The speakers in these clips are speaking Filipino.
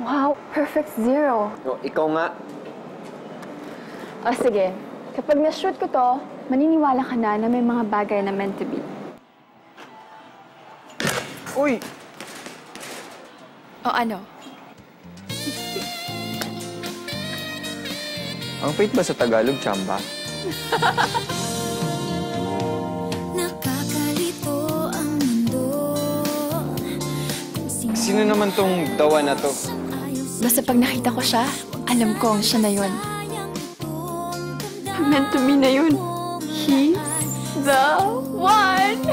Wow, perfect 0. No, ikaw nga. O sige, kapag na-shoot ko to, maniniwala ka na may mga bagay na meant to be. Uy! O ano? Ang faith ba sa Tagalog, Chamba? Nakakalito ang mundo. Sino naman tong dawa na to? Basta pag nakita ko siya, alam kong siya na yun. Meant to be na yun. He's the one!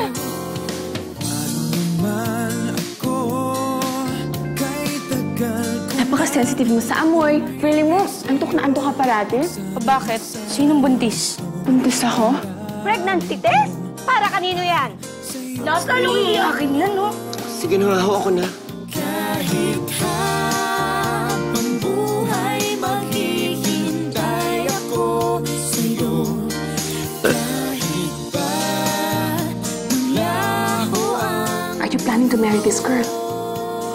Napaka-sensitive mo sa amoy. Feeling mo, antok na antok ka parati. O bakit? Sinong buntis? Buntis ako? Pregnancy test? Para kanino yan? Nasa Louie, akin yan, no? Sige na, ako na. Kahit habang buhay, maghihintay ako sa'yo. Kahit ba malaho ang... Are you planning to marry this girl?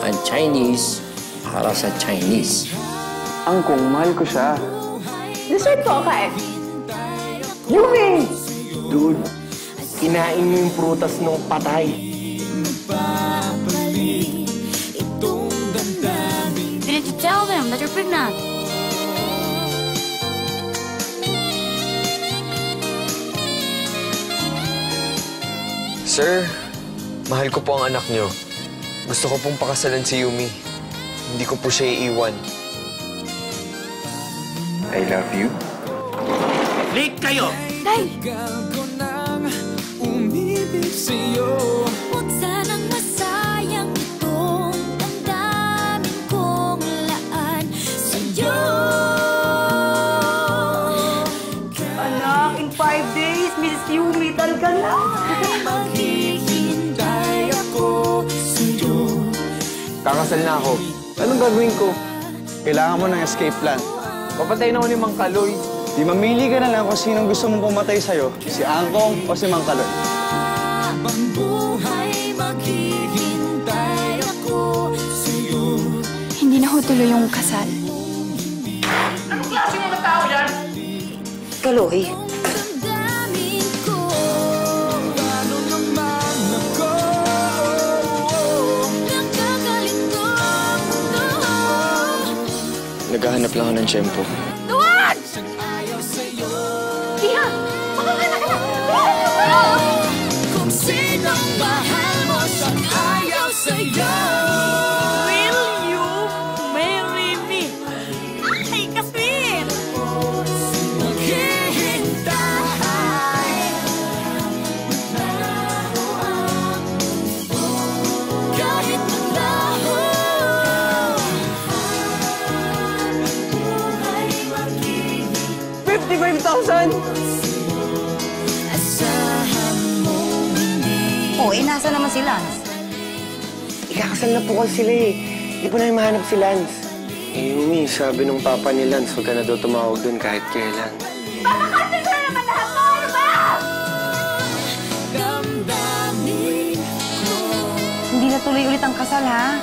I'm Chinese para sa Chinese. Angkong, mahal ko siya. Dessert po ka eh. Yumi! Dude, kinain mo yung prutas ng patay. Didn't you tell them that you're pregnant? Sir, mahal ko po ang anak niyo. Gusto ko pong pakasalan si Yumi. Hindi ko po siya iiwan. I love you. Late kayo! Tay! Huwag sanang masayang itong damdamin kong laan sa'yo. Anak, in 5 days, Mrs. Yumi, talaga na. Maghihintay ako sa'yo. Kakasal na ako. Anong gagawin ko? Kailangan mo ng escape plan. Papatay na ako ni Mang Kaloy. Di mamili ka na lang kung sinong gusto mong pumatay sa'yo, si Angkong o si Mang Kaloy. Habang buhay, maghihintay ako sa'yo. Hindi na ho tuloy yung kasal. Kaloy. Damdamin ko. Paano naman ako? Nakakalito ang mundo. Naghahanap lang ako ng tiyempo. Tiha! Makakala ka na! Kung sinong mahal mo, siyang ayaw sa'yo. Will you marry me? Ay, kaswin! Maghihintay. Kahit malaho. Buhay maghihintay. 55,000! Asahan mo hindi. Oh, nasa naman si Lance? Ikakasal na po kasi sila eh. Hindi po namin mahanap si Lance. Eh, Yumi, sabi nung papa ni Lance, huwag ka na daw tumawag doon kahit kailan. Damdamin ko. Hindi na tuloy ulit ang kasal, ha?